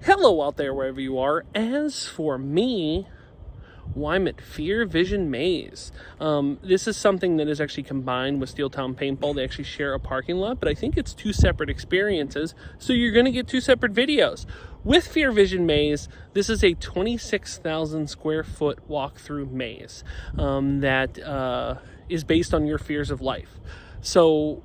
Hello out there, wherever you are. As for me, well, I'm at Fear Vision Maze. This is something that is actually combined with Steel Town Paintball. They actually share a parking lot, but I think it's two separate experiences, so you're going to get two separate videos. With Fear Vision Maze, this is a 26,000 square foot walkthrough maze that is based on your fears of life. So,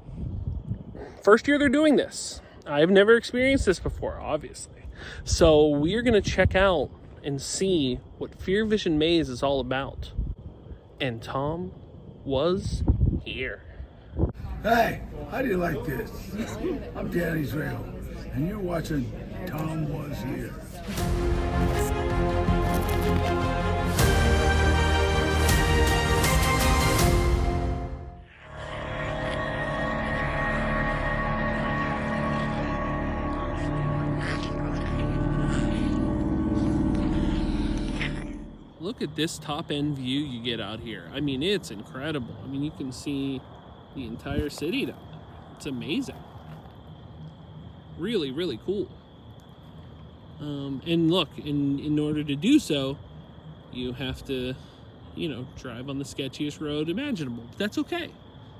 first year they're doing this. I've never experienced this before, obviously. So we're going to check out and see what Fear Vision Maze is all about. And Tom was here. Hey, how do you like this? I'm Dan Israel, and you're watching Tom Was Here. Look at this top-end view you get out here. I mean, it's incredible. I mean, you can see the entire city down there. It's amazing. Really, really cool. And look, in order to do so, you have to, drive on the sketchiest road imaginable. But that's okay.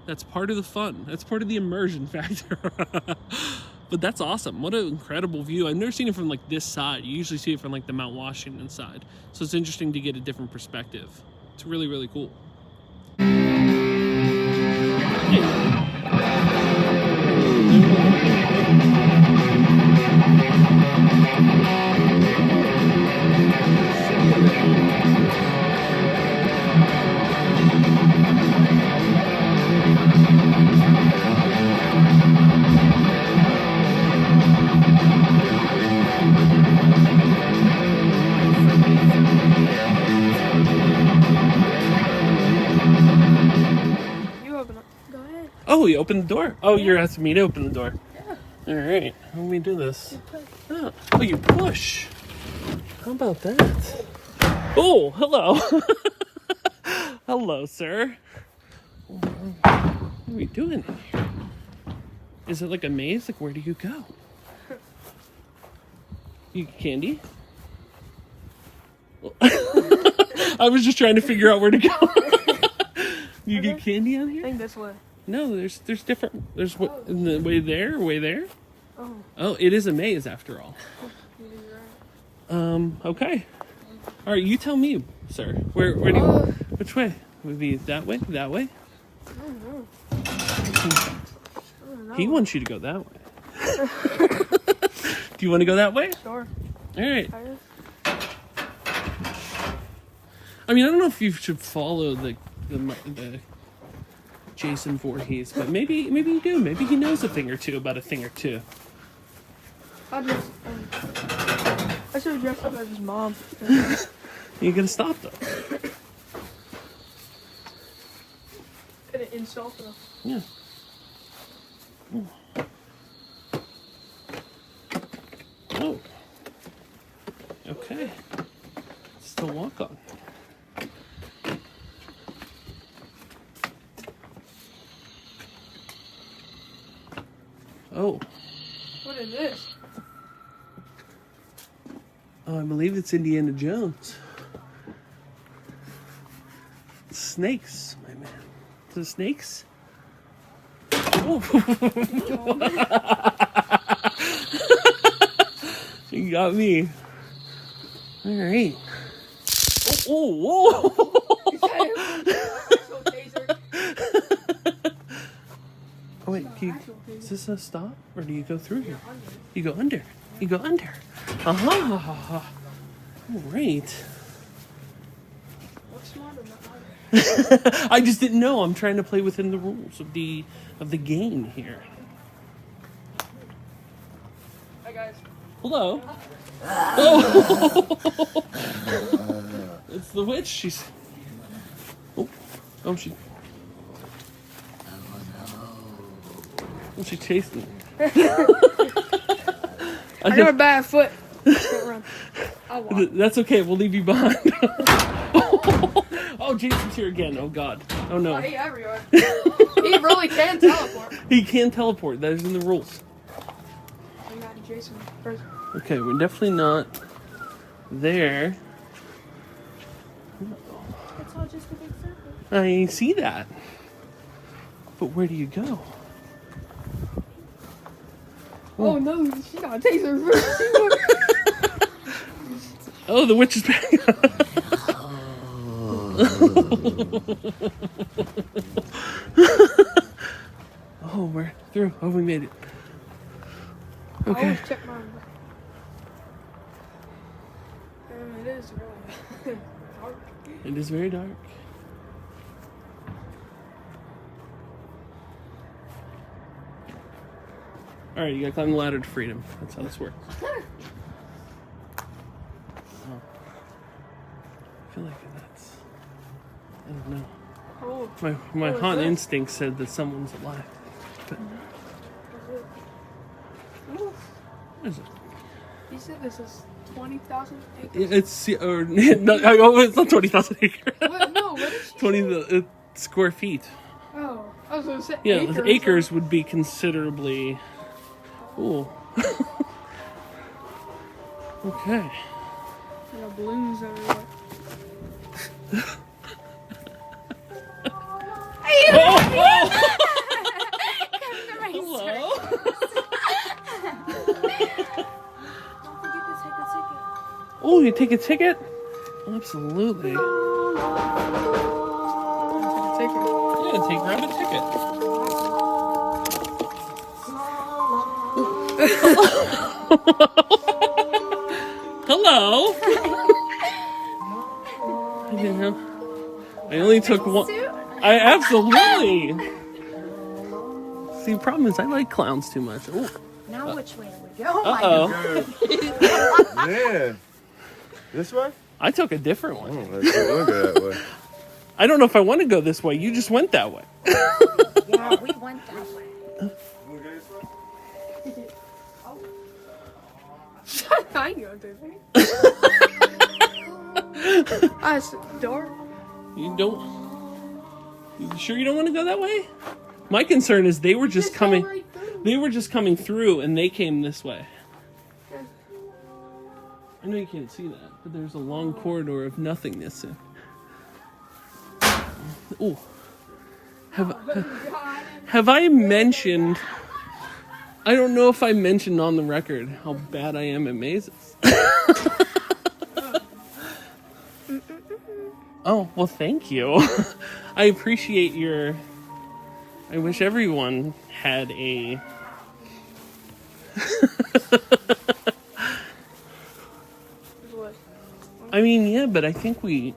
That's part of the fun. That's part of the immersion factor. But that's awesome. What an incredible view. I've never seen it from like this side. You usually see it from like the Mount Washington side. So it's interesting to get a different perspective. It's really, really cool. Oh, you opened the door? Oh, you're asking me to open the door? Yeah. All right. How do we do this? Oh, you push. How about that? Oh, hello. Hello, sir. What are we doing here? Is it like a maze? Like, where do you go? You get candy? I was just trying to figure out where to go. You get candy out here? I think this way. No, there's different. There's what in the way there, way there. Oh. Oh, it is a maze after all. Okay. All right, you tell me, sir. Where do you? Which way? Would it be that way? That way? I don't know. He wants you to go that way. Do you want to go that way? Sure. All right. I mean, I don't know if you should follow the Jason Voorhees, but maybe you do. Maybe he knows a thing or two about a thing or two. I should have dressed up as his mom. You gotta stop though. Could have insulted him. Yeah. Oh. Okay. Still walk on. Oh. What is this? Oh, I believe it's Indiana Jones. Snakes, my man. Is it snakes? Oh. You got me. All right. Oh, whoa. Oh, wait, is this a stop? Or do you go through here? You go under. You go under. Uh-huh. All right. What's smarter than that? I just didn't know. I'm trying to play within the rules of the game here. Hi, guys. Hello. Oh. It's the witch. She's... Oh, she... Oh, she chased me. I got a bad foot. Don't run. I'll walk. That's okay. We'll leave you behind. Oh, Jason's here again. Oh, God. Oh, no. Oh, he everywhere. He really can teleport. He can teleport. That is in the rules. I'm not Jason. First. Okay, we're definitely not there. It's all just a big circle. I see that. But where do you go? Oh no, she got a taser. Oh, the witch is back. Oh, we're through. Oh, we made it. I Okay. always check mine. It is really dark. It is very dark. Alright, you gotta climb the ladder to freedom. That's how this works. Oh. I feel like that's... I don't know. Oh, My What is haunt this? instinct said that someone's alive. But oh, what is it? you said this is 20,000 acres. It's... Or, no, oh, it's not 20,000 acres. What? No, what did she 20 say? square feet. Oh, I was gonna say Yeah, acres. acres would be considerably... Ooh. Okay. I got balloons everywhere. Hello? Oh, you take a ticket? Absolutely. Take it. Yeah, grab a ticket. Hello. I didn't know. I only took one. I absolutely. See, the problem is I like clowns too much. Ooh. Now which way do we go? Uh-oh. Yeah. This way? I took a different one. Oh, let's go that way. I don't know if I want to go this way. You just went that way. Yeah, we went that way. Wanna go this way? I ain't gonna do that. It's dark. You don't. You sure you don't want to go that way? My concern is they were just Just go coming. right through. They were just coming through, and they came this way. I know you can't see that, but there's a long corridor of nothingness. Ooh. Have I mentioned? I don't know if I mentioned on the record how bad I am at mazes. Oh, well, thank you. I appreciate your... I wish everyone had a... I mean, yeah, but I think we...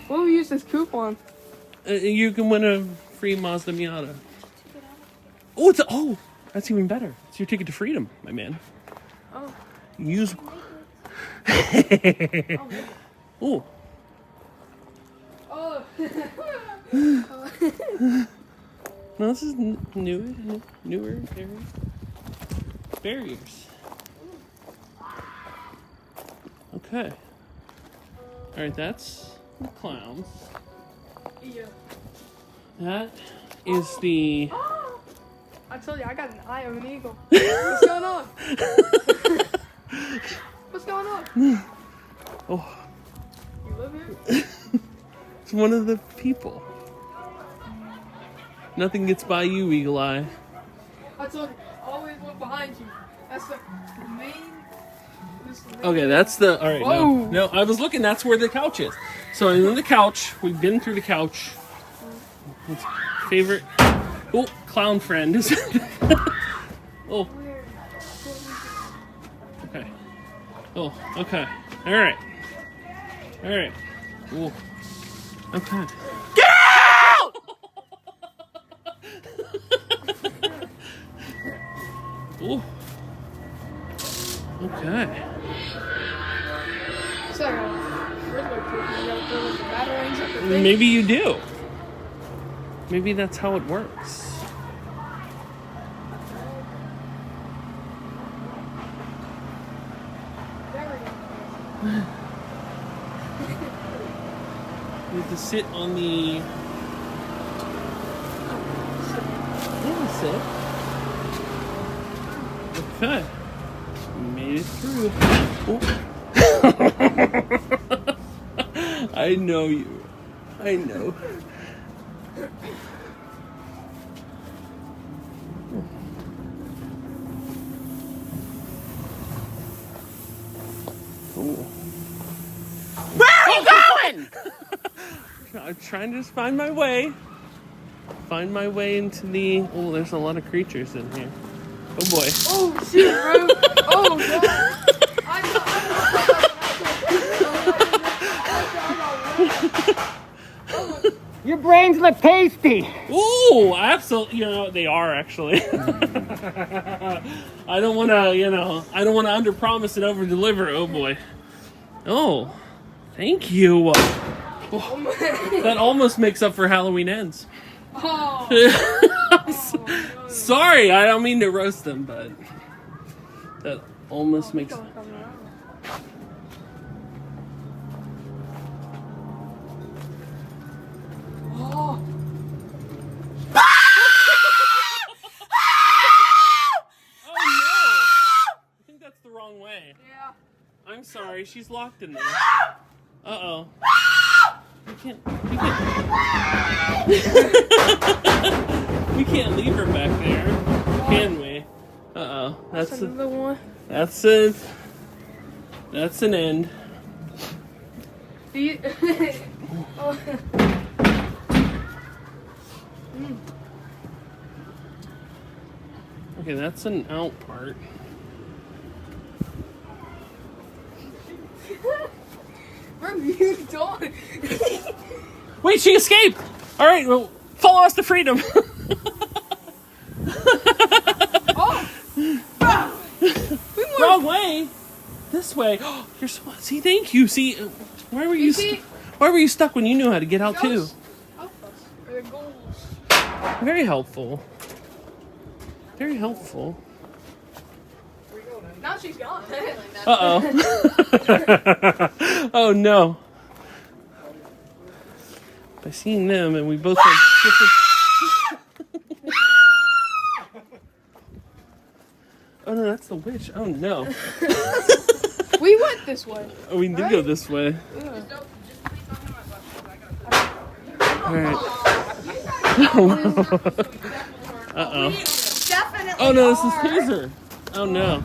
What do we use this coupon? you can win a free Mazda Miata. Oh, it's... Oh, that's even better. It's your ticket to freedom, my man. Oh. Use... Oh. Oh. No, this is newer barriers. Okay. Alright, that's the clowns. Yeah. That is the... I told you, I got an eye of an eagle. What's going on? What's going on? Oh, You live here? it's one of the people. Nothing gets by you, Eagle Eye. I told you, always look behind you. That's the main... Okay, that's the... Alright, no. Whoa. No, I was looking, that's where the couch is. So I'm in the couch. We've been through the couch. It's favorite... Oh, clown friend. Oh. Okay. Oh, okay. Alright. Alright. Ooh. Okay. Get out! Ooh. Okay. So, where's my coupon? You gotta throw the batarangs up the thing? Maybe you do. Maybe that's how it works. There we go. You have to sit on the... That's it. Okay. We made it through. Oh. I know you. I know. Cool. Where are you going? I'm trying to just find my way. Find my way into the... Oh, there's a lot of creatures in here. Oh, boy. Oh, shit, bro. Oh, God. Your brains look tasty. Ooh, absolutely. You know, they are, actually. I don't want to, I don't want to under-promise and over-deliver. Oh, boy. Oh, thank you. That almost makes up for Halloween Ends. Oh. Sorry, I don't mean to roast them, but that almost makes... Oh. Oh, no! I think that's the wrong way. Yeah. I'm sorry, she's locked in there. Uh-oh. We can't... We can't leave her back there, can we? Uh-oh. That's another one. That's it. That's an end. Oh. Okay, that's an out part. Where are you going? Wait, she escaped! Alright, well, follow us to freedom. Oh! Ah! We were... Wrong way! This way. You're so... See, thank you. See, why were you... Why were you stuck when you knew how to get out, too? Help us. Or the goals. Very helpful. Very helpful. Now she's gone. Uh-oh. Oh, no. By seeing them, and we both have different... Oh, no, that's the witch. Oh, no. We went this way. Oh, we did go this way. Alright. Uh-oh. Definitely. Oh, no, this is Taser. Oh, no.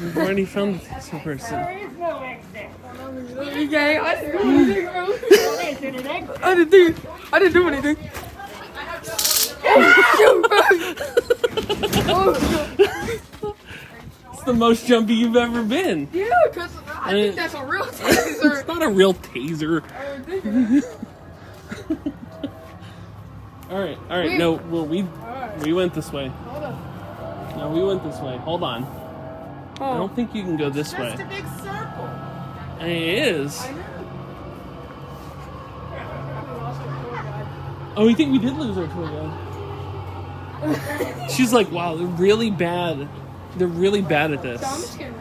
We've already found the Taser person. There is no exit. Okay, I didn't do anything, bro. There isn't an exit. I didn't do anything. Oh, shoot, bro. Oh, It's the most jumpy you've ever been. yeah, because I think that's a real taser. It's not a real Taser. Alright, no, well, we went this way. Hold on. No, we went this way. Hold on. I don't think you can go this way. Just a big circle. It is. I know. Oh, you think we did lose our tour guide? She's like, wow, they're really bad. They're really bad at this. So I'm just kidding.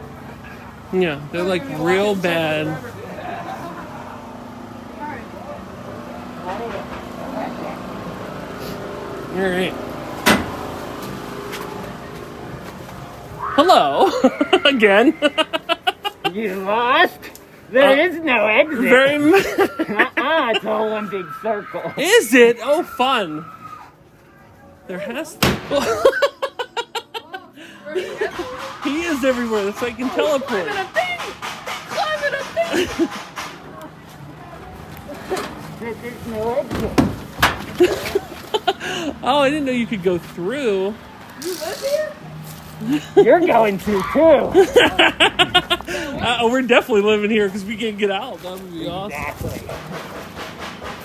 Yeah, they're like real bad. Alright. Hello. Again. You lost? There is no exit. Very much. It's all one big circle. Is it? Oh, fun. There has to... He is everywhere. That's why I can teleport. There's no exit. Oh, I didn't know you could go through. You live here? You're going to too. We're definitely living here because we can't get out. That would be awesome. Exactly.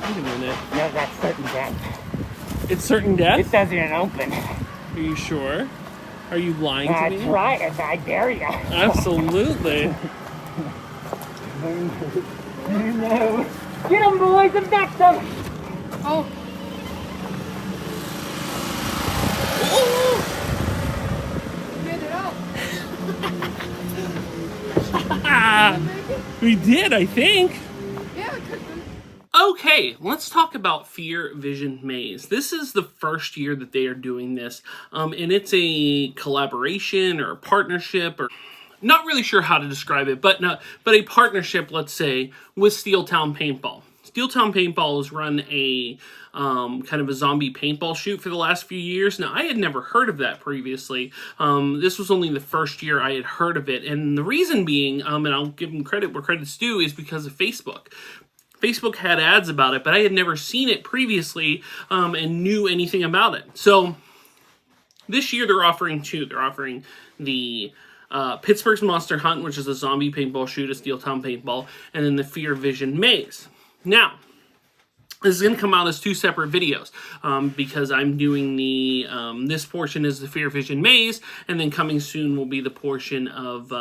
Wait a minute. No, that's certain death. It's certain death? It doesn't open. Are you sure? Are you lying to That's me? right, I dare you. Absolutely. No. Get them, boys, abduct them. Oh. Get it out. We did, I think. Yeah, it could be. Okay. Okay, let's talk about Fear Vision Maze. This is the first year that they are doing this, and it's a collaboration or a partnership, or not really sure how to describe it, but a partnership, let's say, with Steeltown Paintball. Steeltown Paintball has run a kind of a zombie paintball shoot for the last few years. Now, I had never heard of that previously. This was only the first year I had heard of it, and the reason being, and I'll give them credit where credit's due, is because of Facebook. Facebook had ads about it, but I had never seen it previously and knew anything about it. So this year they're offering two. They're offering the Pittsburgh's Monster Hunt, which is a zombie paintball shoot at Steeltown Paintball, and then the Fear Vision Maze. Now, this is going to come out as two separate videos because I'm doing the, this portion is the Fear Vision Maze, and then coming soon will be the portion of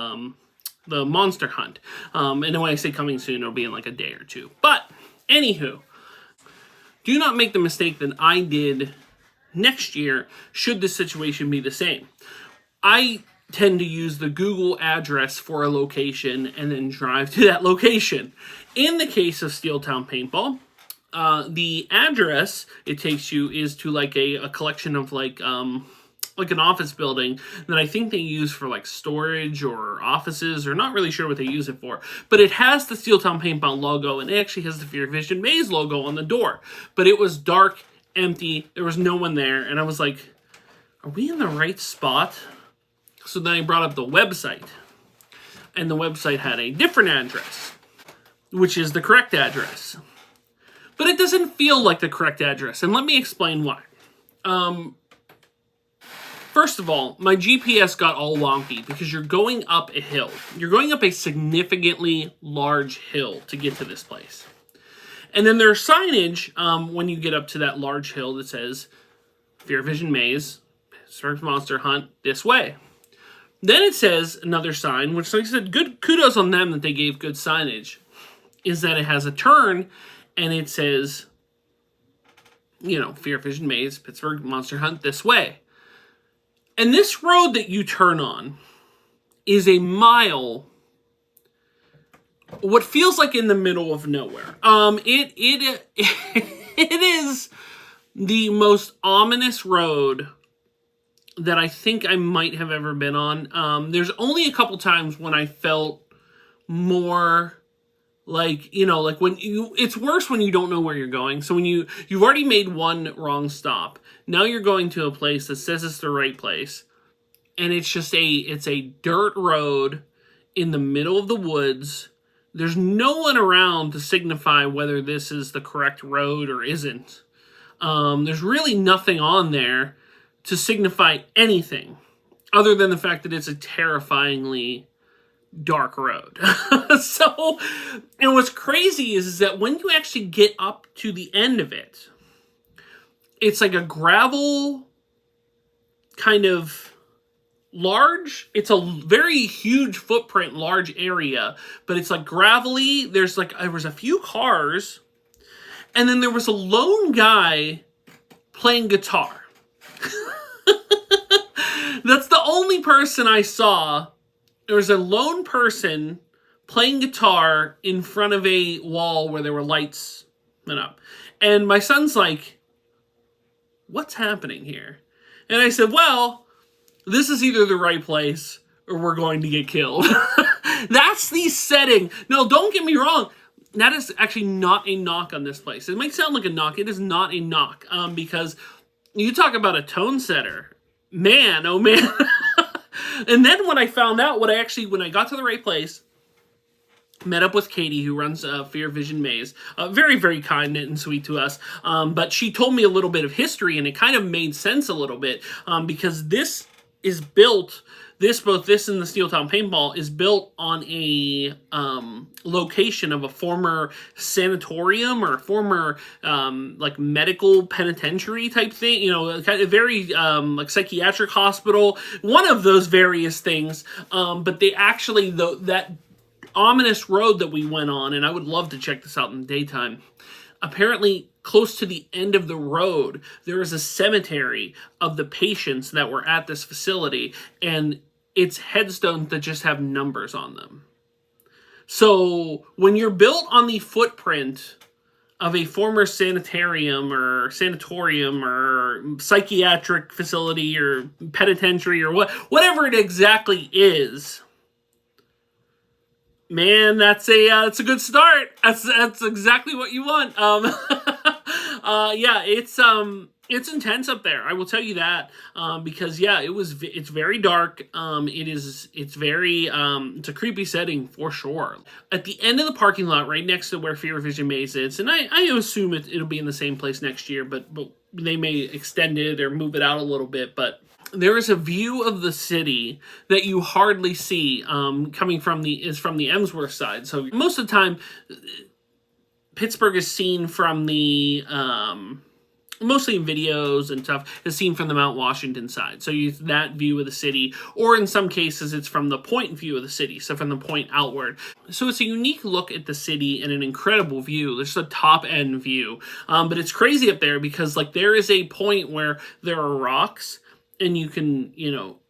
the Monster Hunt. And then when I say coming soon, it'll be in like a day or two. But, anywho, do not make the mistake that I did next year should this situation be the same. I tend to use the Google address for a location and then drive to that location. In the case of Steeltown Paintball, the address it takes you is to like a collection of like an office building that I think they use for like storage or offices, or not really sure what they use it for. But it has the Steeltown Paintball logo, and it actually has the Fear Vision Maze logo on the door. But it was dark, empty, there was no one there, and I was like, are we in the right spot? So then I brought up the website, and the website had a different address, which is the correct address. But it doesn't feel like the correct address, and let me explain why. First of all, my GPS got all wonky because you're going up a hill. You're going up a significantly large hill to get to this place. And then there's signage when you get up to that large hill that says Fear Vision Maze, Pittsburgh's Monster Hunt, this way. Then it says another sign, which, like I said, good kudos on them that they gave good signage, is that it has a turn, and it says, you know, Fear Vision Maze, Pittsburgh Monster Hunt, this way. And this road that you turn on is a mile, what feels like in the middle of nowhere. It is the most ominous road that I think I might have ever been on. There's only a couple times when I felt more like, you know, like when it's worse when you don't know where you're going. So when you've already made one wrong stop, now you're going to a place that says it's the right place, and it's just it's a dirt road in the middle of the woods. There's no one around to signify whether this is the correct road or isn't. There's really nothing on there to signify anything other than the fact that it's a terrifyingly dark road. So, and what's crazy is that when you actually get up to the end of it, it's like a gravel kind of large, it's a very huge footprint, large area, but it's like gravelly. There was a few cars, and then there was a lone guy playing guitar. That's the only person I saw. There was a lone person playing guitar in front of a wall where there were lights lit up. And my son's like, what's happening here? And I said, well, this is either the right place or we're going to get killed. That's the setting. No, don't get me wrong. That is actually not a knock on this place. It might sound like a knock. It is not a knock because you talk about a tone setter. Man, oh man. And then when I found out when I got to the right place, met up with Katie, who runs Fear Vision Maze. Very, very kind and sweet to us. But she told me a little bit of history, and it kind of made sense a little bit because this is built, both this and the Steeltown Paintball is built on a location of a former sanatorium or a former like medical penitentiary type thing, you know, kind of very like psychiatric hospital, one of those various things. But they actually, that ominous road that we went on, and I would love to check this out in the daytime, apparently close to the end of the road, there is a cemetery of the patients that were at this facility, and it's headstones that just have numbers on them. So when you're built on the footprint of a former sanatorium or psychiatric facility or penitentiary or whatever it exactly is, man, that's a good start. That's exactly what you want. Yeah, it's intense up there. I will tell you that, because yeah, it's very dark. It's a creepy setting for sure. At the end of the parking lot, right next to where Fear Vision Maze is, and I assume it'll be in the same place next year, but they may extend it or move it out a little bit, but there is a view of the city that you hardly see coming from the Emsworth side. So most of the time, Pittsburgh is seen from the mostly in videos and stuff, is seen from the Mount Washington side. So you use that view of the city, or in some cases it's from the point view of the city, so from the point outward. So it's a unique look at the city and an incredible view. There's a top end view, but it's crazy up there because like there is a point where there are rocks and you can,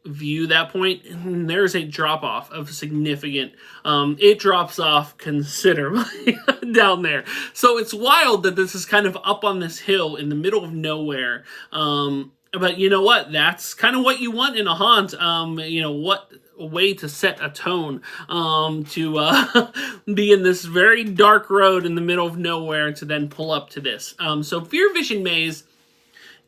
view that point, and there's a drop off of significant, it drops off considerably down there. So it's wild that this is kind of up on this hill in the middle of nowhere. But you know what? That's kind of what you want in a haunt. What a way to set a tone, to be in this very dark road in the middle of nowhere to then pull up to this. So Fear Vision Maze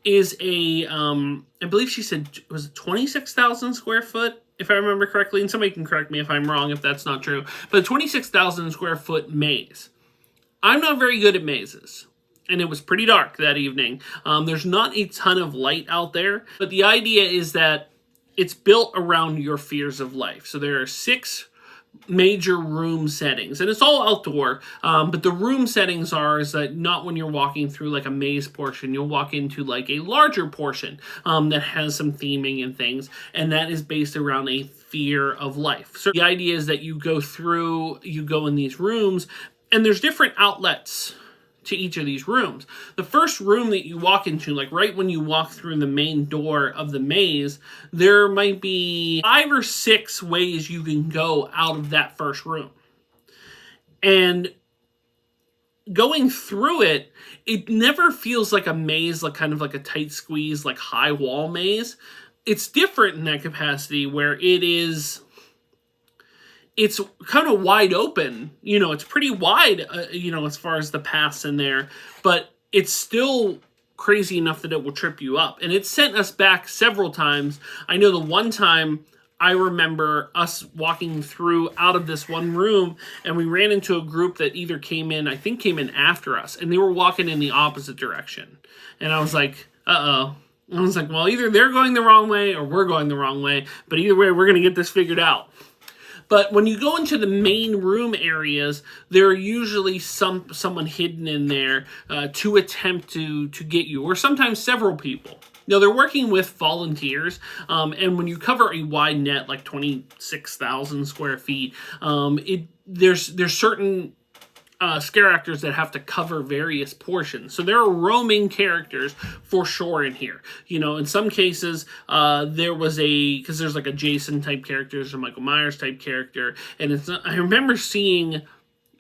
is I believe she said, was it 26,000 square foot, if I remember correctly, and somebody can correct me if I'm wrong if that's not true, but a 26,000 square foot maze. I'm not very good at mazes, and it was pretty dark that evening. There's not a ton of light out there, but the idea is that it's built around your fears of life. So there are 6 major room settings, and it's all outdoor, but the room settings is that not when you're walking through like a maze portion, you'll walk into like a larger portion that has some theming and things, and that is based around a fear of life. So the idea is that you go in these rooms, and there's different outlets to each of these rooms. The first room that you walk into, like right when you walk through the main door of the maze, there might be 5 or 6 ways you can go out of that first room. And going through it, it never feels like a maze, like kind of like a tight squeeze, like high wall maze. It's different in that capacity where it's kind of wide open, it's pretty wide, as far as the paths in there, but it's still crazy enough that it will trip you up. And it sent us back several times. I know the one time I remember us walking through out of this one room, and we ran into a group that either came in after us, and they were walking in the opposite direction. And I was like, uh-oh. I was like, well, either they're going the wrong way or we're going the wrong way, but either way, we're going to get this figured out. But when you go into the main room areas, there are usually someone hidden in there to attempt to get you, or sometimes several people. Now, they're working with volunteers, and when you cover a wide net, like 26,000 square feet, there's certain scare actors that have to cover various portions. So there are roaming characters for sure in here. In some cases, because there's like a Jason type character, there's a Michael Myers type character, and I remember seeing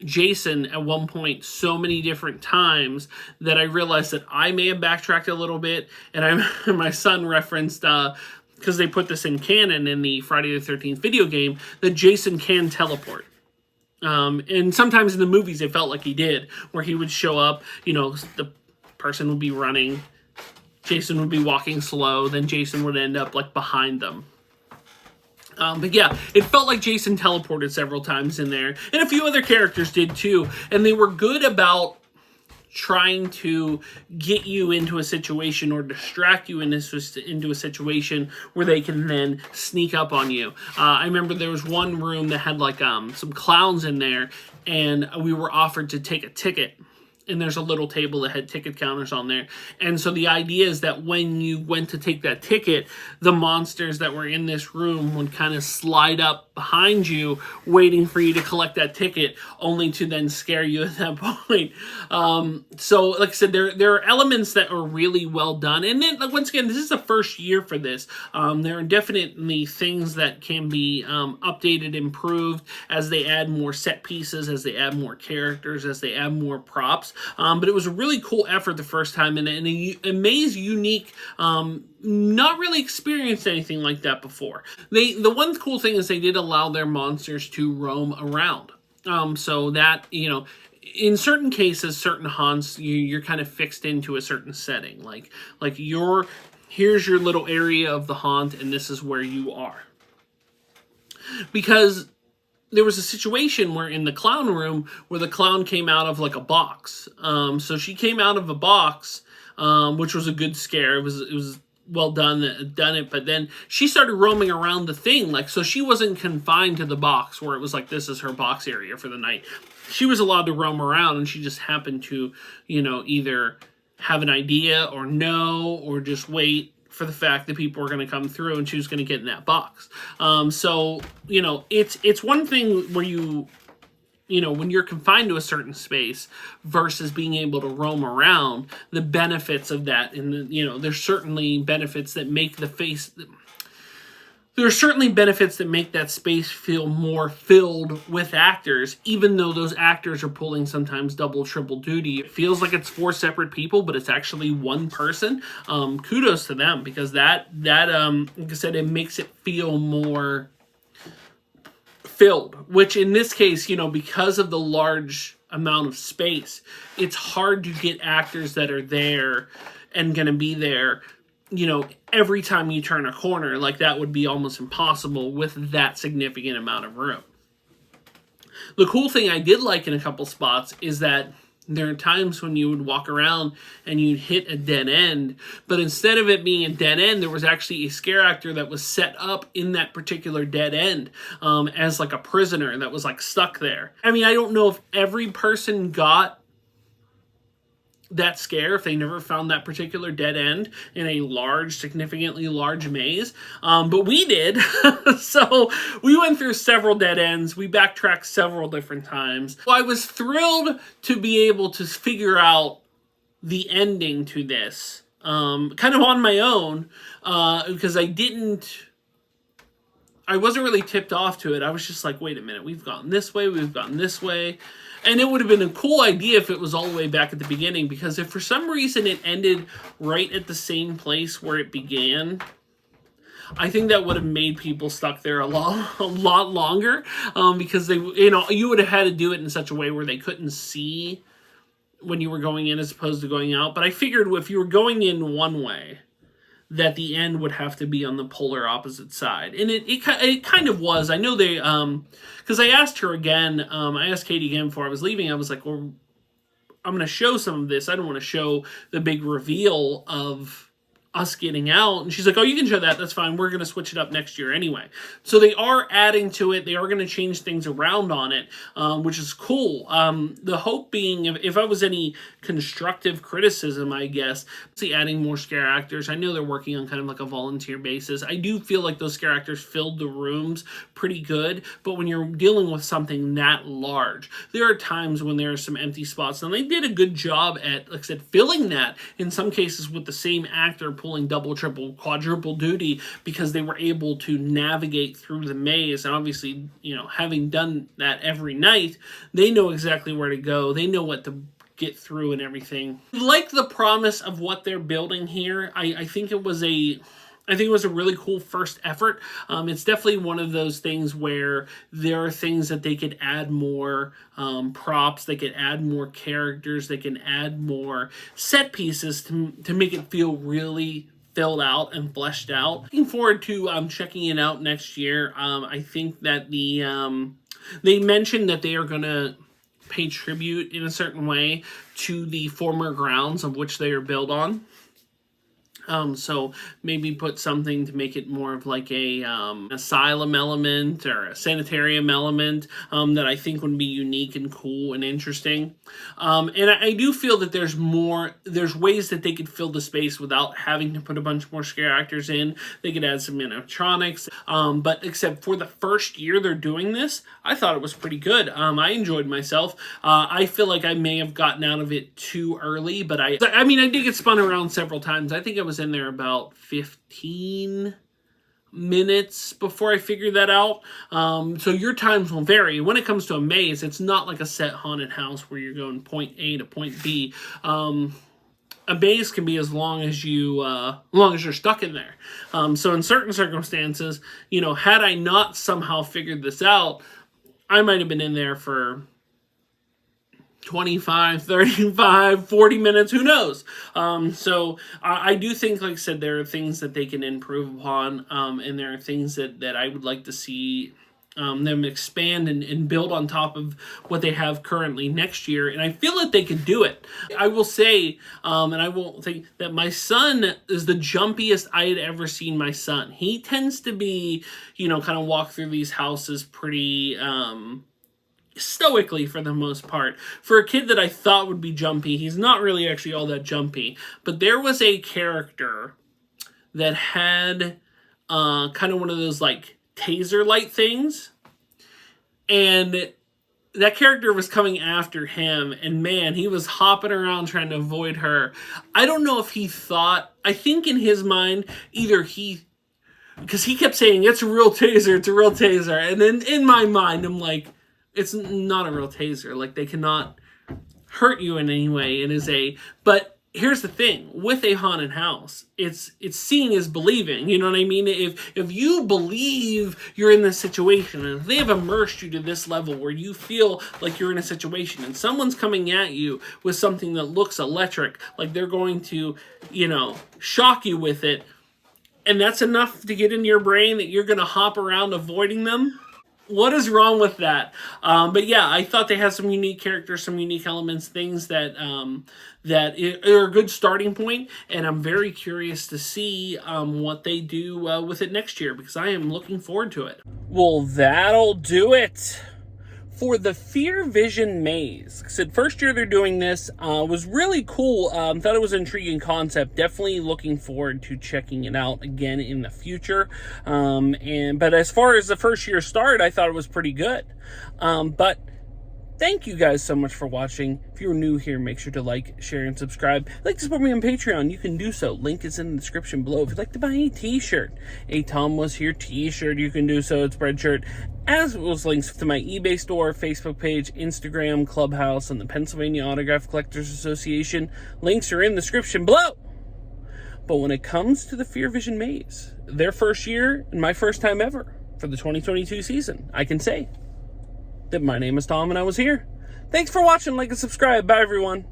Jason at one point so many different times that I realized that I may have backtracked a little bit, and my son referenced, because they put this in canon in the Friday the 13th video game, that Jason can teleport. And sometimes in the movies it felt like he did, where he would show up, the person would be running, Jason would be walking slow, then Jason would end up like behind them. But yeah, it felt like Jason teleported several times in there, and a few other characters did too, and they were good about trying to get you into a situation or distract you into a situation where they can then sneak up on you. I remember there was one room that had like some clowns in there, and we were offered to take a ticket. And there's a little table that had ticket counters on there. And so the idea is that when you went to take that ticket, the monsters that were in this room would kind of slide up behind you waiting for you to collect that ticket, only to then scare you at that point. So like I said, there are elements that are really well done. And then once again, this is the first year for this. There are definitely things that can be updated, improved as they add more set pieces, as they add more characters, as they add more props. But it was a really cool effort the first time, and a maze unique, not really experienced anything like that before. The one cool thing is they did allow their monsters to roam around. So that, in certain cases, certain haunts, you're kind of fixed into a certain setting. Like here's your little area of the haunt, and this is where you are. Because there was a situation where in the clown room where the clown came out of like a box. So she came out of a box, which was a good scare. It was well done it, but then she started roaming around the thing, so she wasn't confined to the box where it was like this is her box area for the night. She was allowed to roam around, and she just happened to either have an idea or know, or just wait for the fact that people were going to come through and she was going to get in that box. So it's one thing where when you're confined to a certain space versus being able to roam around, the benefits of that, and there's certainly benefits that make there are certainly benefits that make that space feel more filled with actors, even though those actors are pulling sometimes double, triple duty. It feels like it's 4 separate people, but it's actually one person. Kudos to them, because that like I said, it makes it feel more filled, which in this case, because of the large amount of space, it's hard to get actors that are there and going to be there, every time you turn a corner. Like, that would be almost impossible with that significant amount of room. The cool thing I did like in a couple spots is that there are times when you would walk around and you'd hit a dead end, but instead of it being a dead end, there was actually a scare actor that was set up in that particular dead end as like a prisoner that was like stuck there. I mean, I don't know if every person got that scare, if they never found that particular dead end in a large, significantly large maze, but we did. So we went through several dead ends. We backtracked several different times. So I was thrilled to be able to figure out the ending to this, kind of on my own, because I wasn't really tipped off to it. I was just like, wait a minute, we've gone this way, we've gone this way. And it would have been a cool idea if it was all the way back at the beginning, because if for some reason it ended right at the same place where it began, I think that would have made people stuck there a lot longer, because they, you would have had to do it in such a way where they couldn't see when you were going in as opposed to going out. But I figured if you were going in one way, that the end would have to be on the polar opposite side. And it kind of was. I know they, because I asked her again, I asked Katie again before I was leaving, I was like, well, I'm going to show some of this. I don't want to show the big reveal of us getting out. And she's like, oh, you can show that. That's fine. We're going to switch it up next year anyway. So they are adding to it. They are going to change things around on it, which is cool. The hope being, if I was any constructive criticism, I guess, see adding more scare actors. I know they're working on kind of like a volunteer basis. I do feel like those scare actors filled the rooms pretty good, but when you're dealing with something that large, there are times when there are some empty spots, and they did a good job at, like I said, filling that, in some cases with the same actor pulling double, triple, quadruple duty, because they were able to navigate through the maze. And obviously, having done that every night, they know exactly where to go. They know what to get through and everything. Like the promise of what they're building here, I think it was a really cool first effort. It's definitely one of those things where there are things that they could add more props, they could add more characters, they can add more set pieces to make it feel really filled out and fleshed out. Looking forward to checking it out next year. I think that they mentioned that they are going to pay tribute in a certain way to the former grounds of which they are built on. So maybe put something to make it more of like a asylum element or a sanitarium element that I think would be unique and cool and interesting. And I do feel that there's ways that they could fill the space without having to put a bunch more scare actors in. They could add some animatronics, but except for the first year they're doing this, I thought it was pretty good. I enjoyed myself. I feel like I may have gotten out of it too early, but I did get spun around several times. I think I was in there about 15 minutes before I figured that out. So your times will vary. When it comes to a maze, it's not like a set haunted house where you're going point A to point B. A maze can be as long as you're stuck in there. So in certain circumstances, had I not somehow figured this out, I might have been in there for 25, 35, 40 minutes, who knows? So I do think, like I said, there are things that they can improve upon, and there are things that I would like to see them expand and build on top of what they have currently next year, and I feel that they can do it. I will say, and I won't think that my son is the jumpiest I had ever seen my son. He tends to be, kind of walk through these houses pretty stoically for the most part. For a kid that I thought would be jumpy, he's not really actually all that jumpy. But there was a character that had kind of one of those like taser light things, and that character was coming after him, and man, he was hopping around trying to avoid her. I don't know if he thought, I think in his mind, because he kept saying, it's a real taser, and then in my mind, I'm like, it's not a real taser. Like, they cannot hurt you in any way. But here's the thing. With a haunted house, it's seeing is believing. You know what I mean? If you believe you're in this situation, and if they have immersed you to this level where you feel like you're in a situation, and someone's coming at you with something that looks electric, like they're going to, shock you with it, and that's enough to get in your brain that you're going to hop around avoiding them, what is wrong with that? But yeah, I thought they had some unique characters, some unique elements, things that are a good starting point, and I'm very curious to see what they do with it next year, because I am looking forward to it. Well, that'll do it for the Fear Vision Maze. Like I said, first year they're doing this, was really cool. Thought it was an intriguing concept. Definitely looking forward to checking it out again in the future. But as far as the first year start, I thought it was pretty good. But thank you guys so much for watching. If you're new here, make sure to like, share, and subscribe. If you'd like to support me on Patreon, you can do so. Link is in the description below. If you'd like to buy a t-shirt, a Tomwashere t-shirt, you can do so. It's Spreadshirt. As well as links to my eBay store, Facebook page, Instagram, Clubhouse, and the Pennsylvania Autograph Collectors Association. Links are in the description below. But when it comes to the Fear Vision Maze, their first year and my first time ever for the 2022 season, I can say that my name is Tom and I was here. Thanks for watching. Like and subscribe. Bye, everyone.